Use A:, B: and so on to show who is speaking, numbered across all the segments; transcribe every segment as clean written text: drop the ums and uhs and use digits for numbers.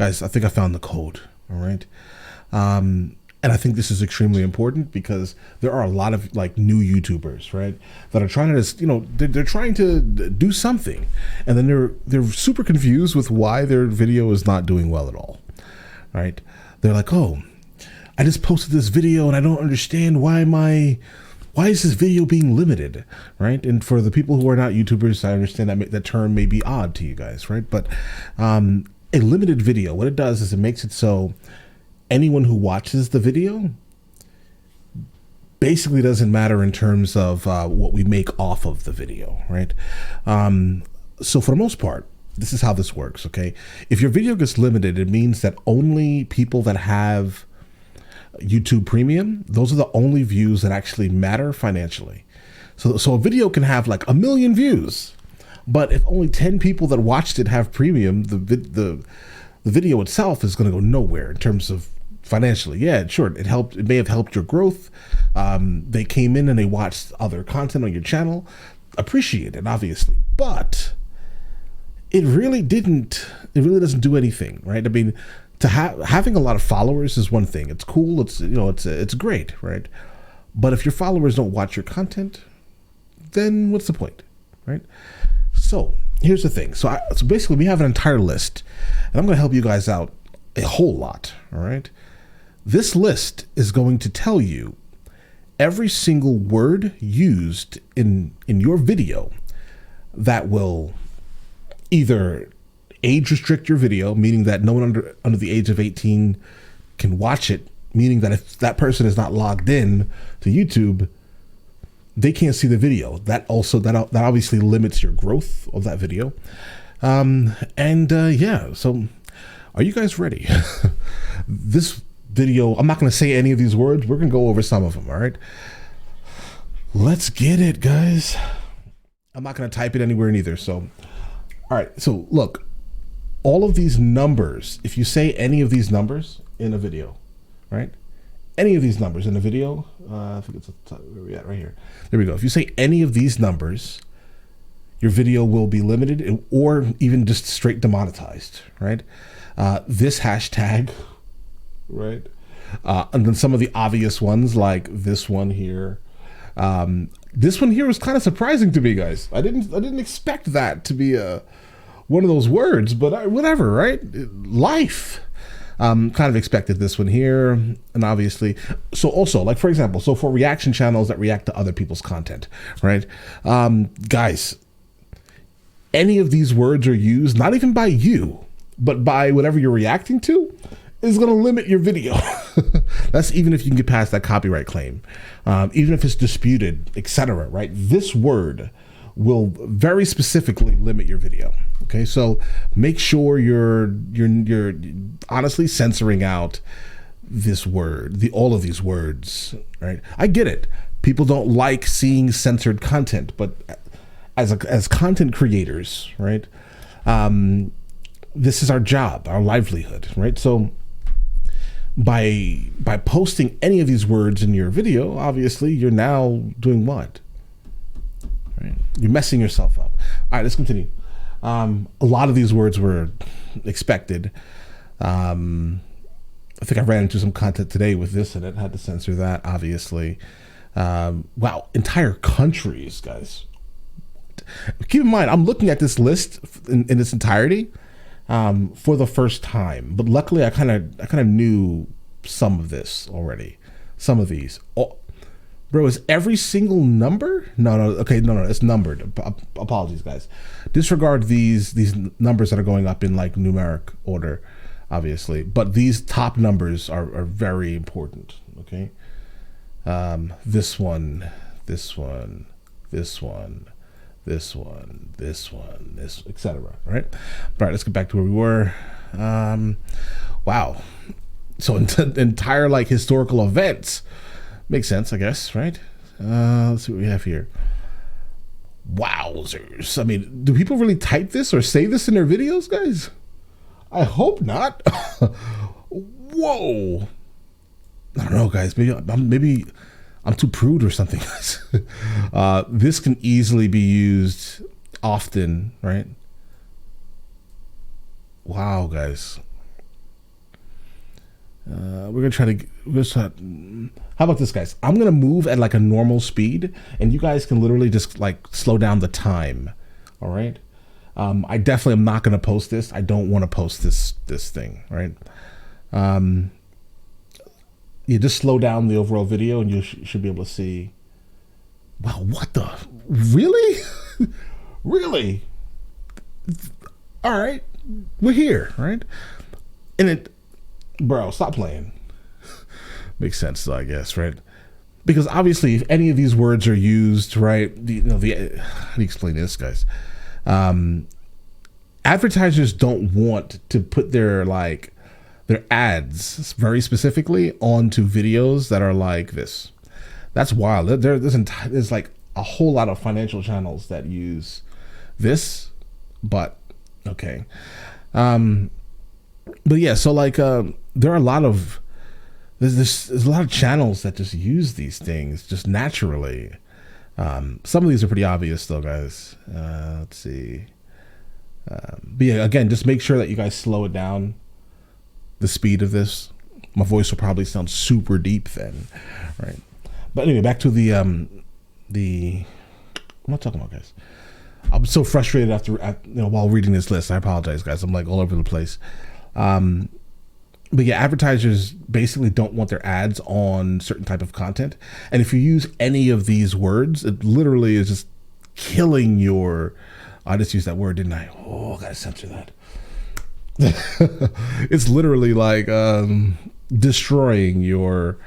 A: Guys, I think I found the code. All right. And I think this is extremely important because there are a lot of like new YouTubers, right, that are trying to, they're trying to do something, and then they're super confused with why their video is not doing well at all, right? They're like, oh, I just posted this video and I don't understand why is this video being limited, right? And for the people who are not YouTubers, I understand that term may be odd to you guys, right? But a limited video, what it does is it makes it so anyone who watches the video basically doesn't matter in terms of what we make off of the video, right? So for the most part, this is how this works, okay? If your video gets limited, it means that only people that have YouTube Premium, those are the only views that actually matter financially. So a video can have like 1 million views, but if only 10 people that watched it have Premium, the video itself is going to go nowhere in terms of financially. Yeah, sure, it may have helped your growth. They came in and they watched other content on your channel. Appreciate it, obviously, but it really doesn't do anything, right? I mean, having a lot of followers is one thing. It's cool. It's great, right? But if your followers don't watch your content, then what's the point, right? So here's the thing. So basically, we have an entire list, and I'm going to help you guys out a whole lot. All right. This list is going to tell you every single word used in your video that will either age restrict your video, meaning that no one under the age of 18 can watch it, meaning that if that person is not logged in to YouTube, they can't see the video. That obviously limits your growth of that video. Yeah, so are you guys ready? This video, I'm not going to say any of these words. We're going to go over some of them, all right? Let's get it, guys. I'm not going to type it anywhere neither. So, all right. So look, all of these numbers, if you say any of these numbers in a video, right? Any of these numbers in a video, I think it's where we at right here. There we go. If you say any of these numbers, your video will be limited or even just straight demonetized, right? This hashtag, right? And then some of the obvious ones like this one here. This one here was kind of surprising to me, guys. I didn't expect that to be one of those words, but whatever, right? Life. Kind of expected this one here, and obviously, so also, like for example, so for reaction channels that react to other people's content, right? Guys, any of these words are used, not even by you, but by whatever you're reacting to, is going to limit your video. That's even if you can get past that copyright claim, even if it's disputed, etc. Right? This word will very specifically limit your video. Okay, so make sure you're honestly censoring out this word, all of these words. Right? I get it. People don't like seeing censored content, but as content creators, right? This is our job, our livelihood, right? So by posting any of these words in your video, obviously you're now doing what? Right? You're messing yourself up. All right, let's continue. A lot of these words were expected. I think I ran into some content today with this in it. Had to censor that, obviously. Wow, entire countries, guys. Keep in mind, I'm looking at this list in its entirety for the first time, but luckily I kind of knew some of this already. Some of these. Oh, bro, is every single number? No, okay, no, it's numbered. Apologies, guys. Disregard these numbers that are going up in like numeric order, obviously. But these top numbers are very important, okay? This one, this one, this one, this one, this one, this, etc. All right? All right, let's get back to where we were. Wow. So entire like historical events. Makes sense, I guess, right? Let's see what we have here. Wowzers. I mean, do people really type this or say this in their videos, guys? I hope not. Whoa. I don't know, guys. Maybe I'm too prude or something, guys. This can easily be used often, right? Wow, guys. We're gonna try to. How about this, guys? I'm gonna move at like a normal speed, and you guys can literally just like slow down the time. All right. I definitely am not gonna post this. I don't want to post this thing. Right. You just slow down the overall video, and you should be able to see. Wow, what the? Really? Really? All right, we're here, right? And it, bro, stop playing. Makes sense, though, I guess, right? Because obviously, if any of these words are used, right? How do you explain this, guys? Advertisers don't want to put their ads very specifically onto videos that are like this. That's wild. There's like a whole lot of financial channels that use this, but okay. But yeah, so like there are a lot of there's a lot of channels that just use these things just naturally. Some of these are pretty obvious though, guys. Let's see. But yeah, again, just make sure that you guys slow it down, the speed of this. My voice will probably sound super deep then, right? But anyway, back to the what am I talking about, guys? I'm so frustrated while reading this list. I apologize, guys. I'm like all over the place. But yeah, advertisers basically don't want their ads on certain type of content, and if you use any of these words, it literally is just killing your. I just used that word, didn't I? Oh, I gotta censor that. It's literally like destroying your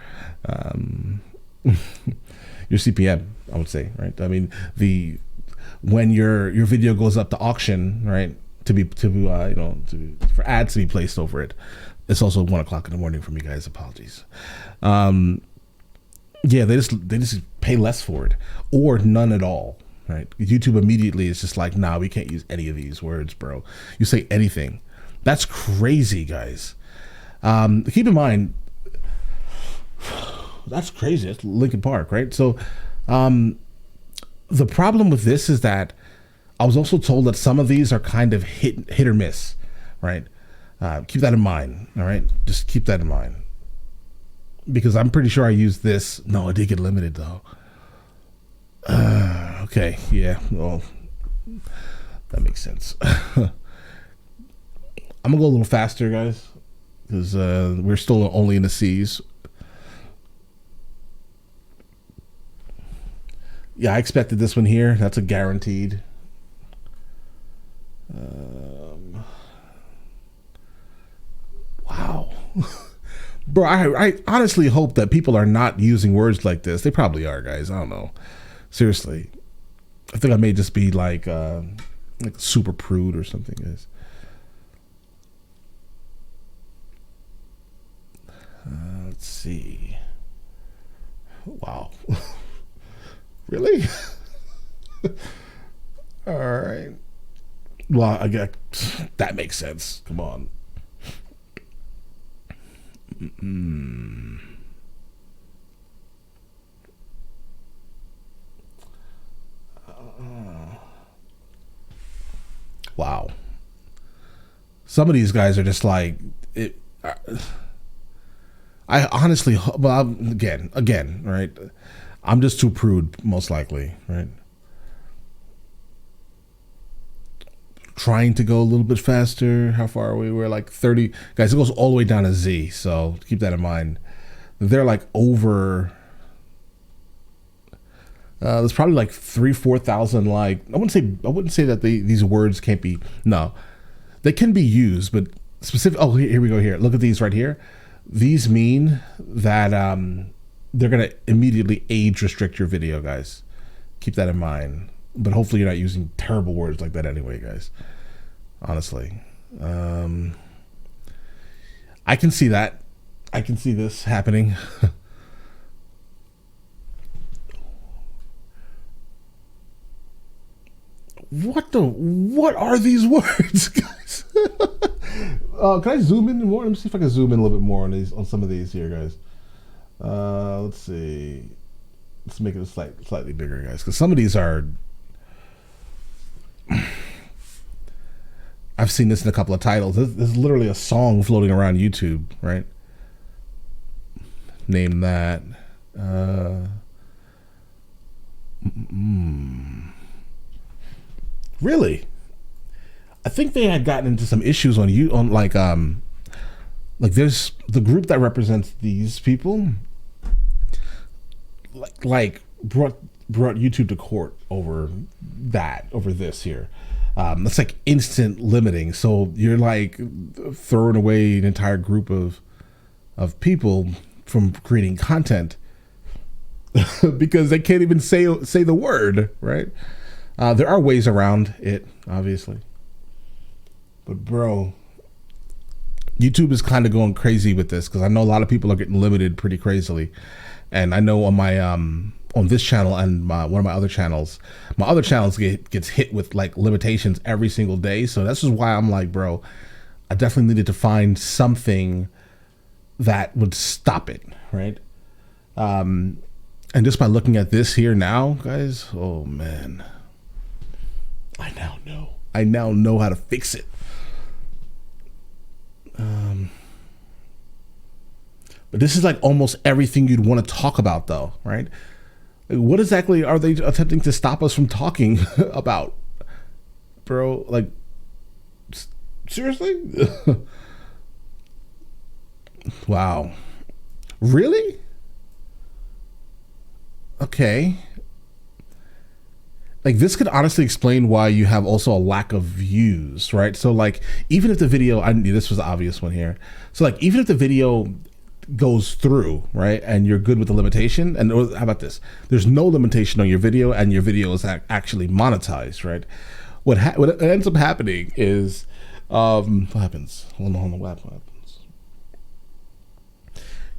A: your CPM, I would say, right? I mean, when your video goes up to auction, right, for ads to be placed over it, it's also 1 o'clock in the morning for me, guys. Apologies. Yeah, they just pay less for it, or none at all, right? YouTube immediately is just like, nah, we can't use any of these words, bro. You say anything, that's crazy, guys. Keep in mind. That's crazy. It's Linkin Park, right? So the problem with this is that I was also told that some of these are kind of hit or miss, right? Keep that in mind, all right? Just keep that in mind. Because I'm pretty sure I used this. No, I did get limited, though. Okay, yeah, well, that makes sense. I'm going to go a little faster, guys, because we're still only in the C's. Yeah, I expected this one here. That's a guaranteed. Wow. Bro, I honestly hope that people are not using words like this. They probably are, guys. I don't know. Seriously. I think I may just be like super prude or something, guys. Let's see. Wow. Really? All right. Well, I guess that makes sense. Come on. Wow. Some of these guys are just like it. I honestly, well, again, right? I'm just too prude, most likely, right? Trying to go a little bit faster. How far are we? We're like 30. Guys, it goes all the way down to Z, so keep that in mind. They're like over. There's probably like 4,000. Like I wouldn't say that these words can't be. No, they can be used, but specific. Oh, here we go. Here, look at these right here. These mean that they're going to immediately age restrict your video, guys. Keep that in mind. But hopefully you're not using terrible words like that anyway, guys. Honestly. I can see that. I can see this happening. What are these words, guys? Can I zoom in more? Let me see if I can zoom in a little bit more on some of these here, guys. Let's see. Let's make it slightly bigger, guys, because some of these are. I've seen this in a couple of titles. This is literally a song floating around YouTube, right? name that. Really? I think they had gotten into some issues on you on like there's the group that represents these people like brought YouTube to court over this here. That's like instant limiting. So you're like throwing away an entire group of people from creating content because they can't even say the word, right? There are ways around it, obviously. But bro, YouTube is kind of going crazy with this because I know a lot of people are getting limited pretty crazily. And I know on my on this channel and one of my other channels gets hit with like limitations every single day. So this is why I'm like, bro, I definitely needed to find something that would stop it, right? And just by looking at this here now, guys, oh man, I now know how to fix it. But this is like almost everything you'd want to talk about though, right? What exactly are they attempting to stop us from talking about, bro? Like, seriously? Wow. Really? Okay. Like this could honestly explain why you have also a lack of views, right? So like, even if the video, this was the obvious one here. So like, even if the video goes through, right, and you're good with the limitation, and how about this? There's no limitation on your video, and your video is actually monetized, right? What ends up happening is, what happens? Hold on, what happens?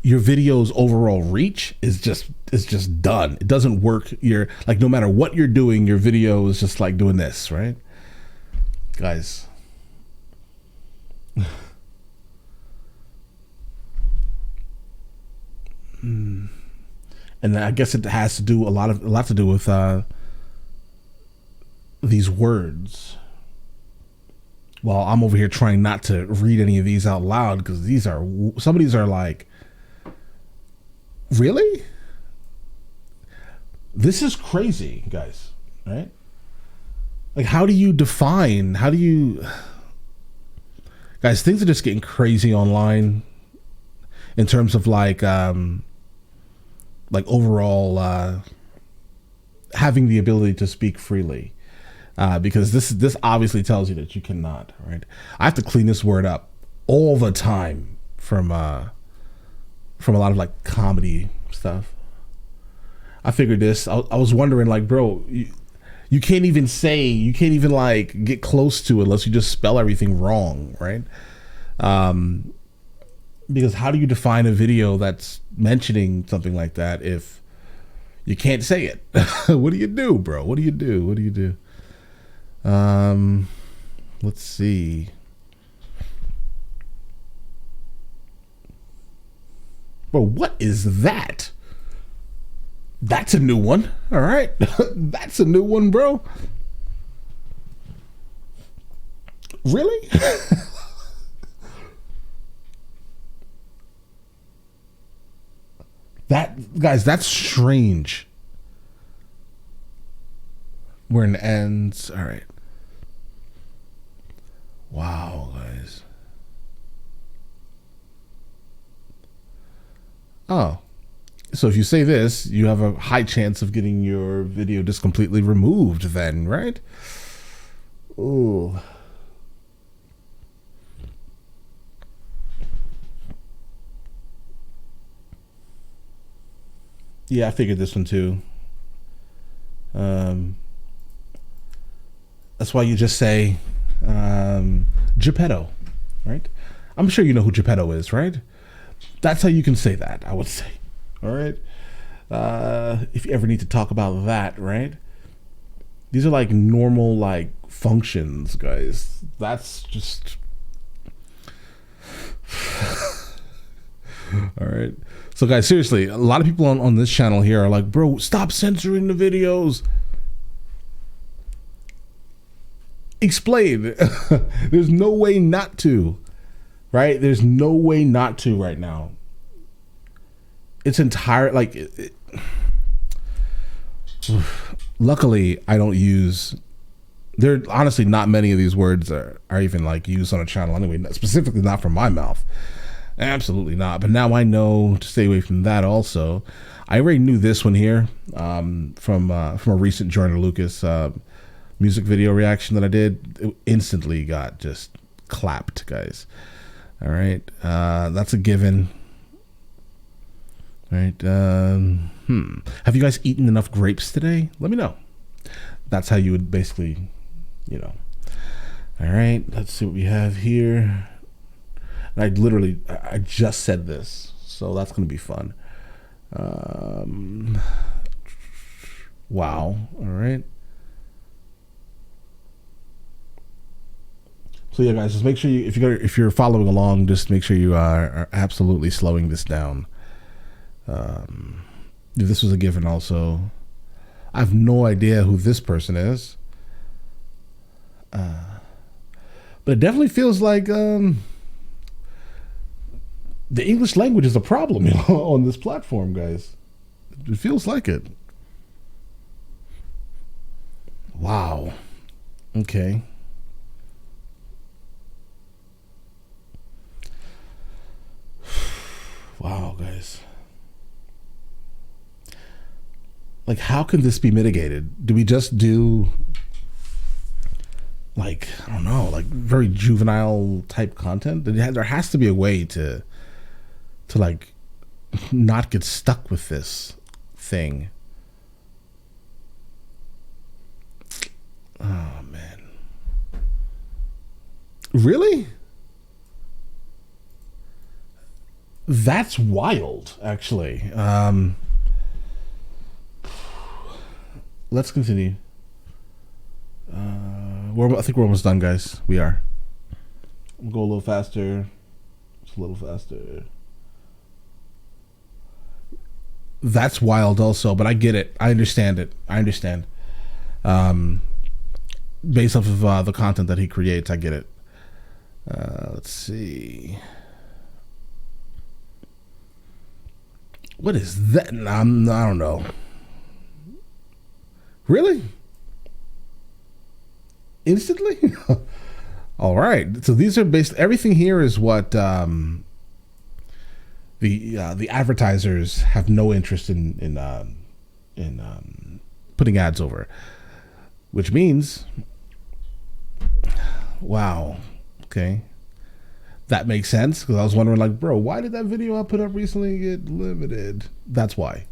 A: Your video's overall reach is just done. It doesn't work. You're like, no matter what you're doing, your video is just like doing this, right? Guys. And I guess it has to do a lot to do with these words. Well, I'm over here trying not to read any of these out loud because some of these are like, really? This is crazy, guys, right? Like, how do you guys, things are just getting crazy online in terms of like overall having the ability to speak freely, because this obviously tells you that you cannot, right? I have to clean this word up all the time from a lot of like comedy stuff. I figured this. I was wondering, like, bro, you can't even like get close to it unless you just spell everything wrong, right? Because how do you define a video that's mentioning something like that if you can't say it? What do you do, bro? What do you do? Let's see. Bro, what is that? That's a new one. All right. That's a new one, bro. Really? Guys, that's strange. We're in ends. All right. Wow, guys. Oh. So if you say this, you have a high chance of getting your video just completely removed then, right? Ooh. Yeah, I figured this one too. That's why you just say Geppetto, right? I'm sure you know who Geppetto is, right? That's how you can say that, I would say. All right. If you ever need to talk about that, right? These are like normal like functions, guys. That's just all right. So guys, seriously, a lot of people on this channel here are like, bro, stop censoring the videos. Explain. There's no way not to, right? There's no way not to right now. it's entire luckily I don't use, there are honestly not many of these words are even like used on a channel anyway, specifically not from my mouth. Absolutely not. But now I know to stay away from that also. I already knew this one here from a recent Jordan Lucas music video reaction that I did. It instantly got just clapped, guys. All right. That's a given. All right. Have you guys eaten enough grapes today? Let me know. That's how you would basically, you know. All right. Let's see what we have here. And I just said this, so that's going to be fun. Wow. All right. So yeah, guys, just make sure if you're following along, just make sure you are absolutely slowing this down. This was a given also. I have no idea who this person is. But it definitely feels like the English language is a problem, you know, on this platform, guys. It feels like it. Wow. Okay. Wow, guys. Like, how can this be mitigated? Do we just do, like, I don't know, like very juvenile type content? There has to be a way to like not get stuck with this thing. Oh man. Really? That's wild, actually. Let's continue. I think we're almost done, guys. We are. We'll go a little faster. Just a little faster. That's wild also, but I get it. I understand it. I understand. Based off of the content that he creates, I get it. Let's see. What is that? I don't know. Really? Instantly? All right. So these are everything here is what the advertisers have no interest in putting ads over, which means, wow. Okay. That makes sense, because I was wondering, like, bro, why did that video I put up recently get limited? That's why.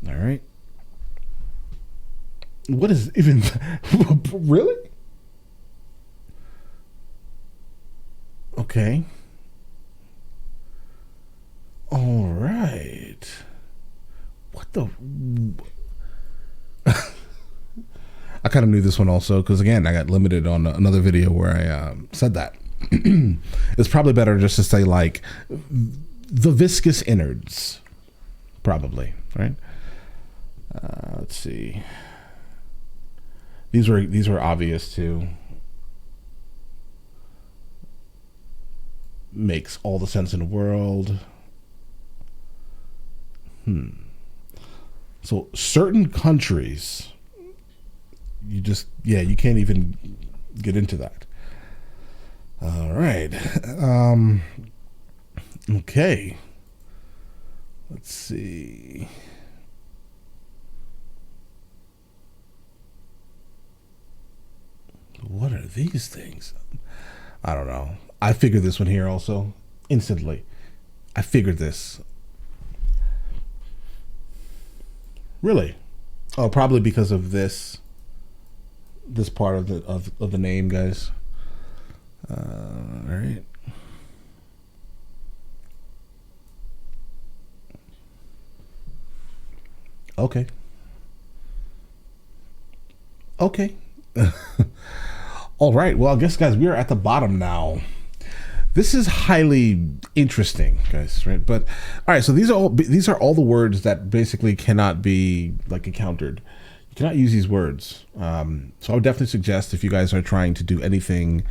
A: All right. What is even really? Okay. All right. What the? I kind of knew this one also, because again, I got limited on another video where I said that. It's probably better just to say like the viscous innards, probably, right? Let's see. These were obvious too. Makes all the sense in the world. So certain countries, you can't even get into that. All right. Okay. Let's see. What are these things? I don't know. I figured this one here also instantly. I figured this. Really? Oh, probably because of this part of the name, guys. All right. Okay. All right. Well, I guess, guys, we are at the bottom now. This is highly interesting, guys, right? But all right, so these are all the words that basically cannot be like encountered. You cannot use these words. So I would definitely suggest, if you guys are trying to do anything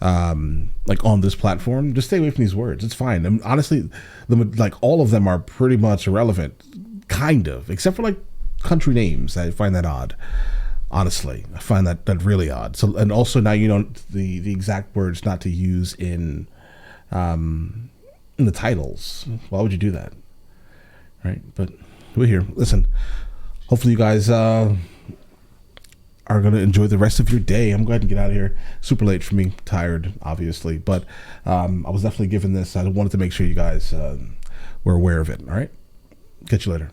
A: like on this platform, just stay away from these words. It's fine. And honestly, like all of them are pretty much irrelevant, kind of, except for like country names. I find that odd. Honestly, I find that really odd. So, and also now you know the exact words not to use in the titles. Why would you do that? Right? But we're here. Listen, hopefully you guys are going to enjoy the rest of your day. I'm going to get out of here. Super late for me. Tired, obviously. But I was definitely given this. I wanted to make sure you guys were aware of it. All right? Catch you later.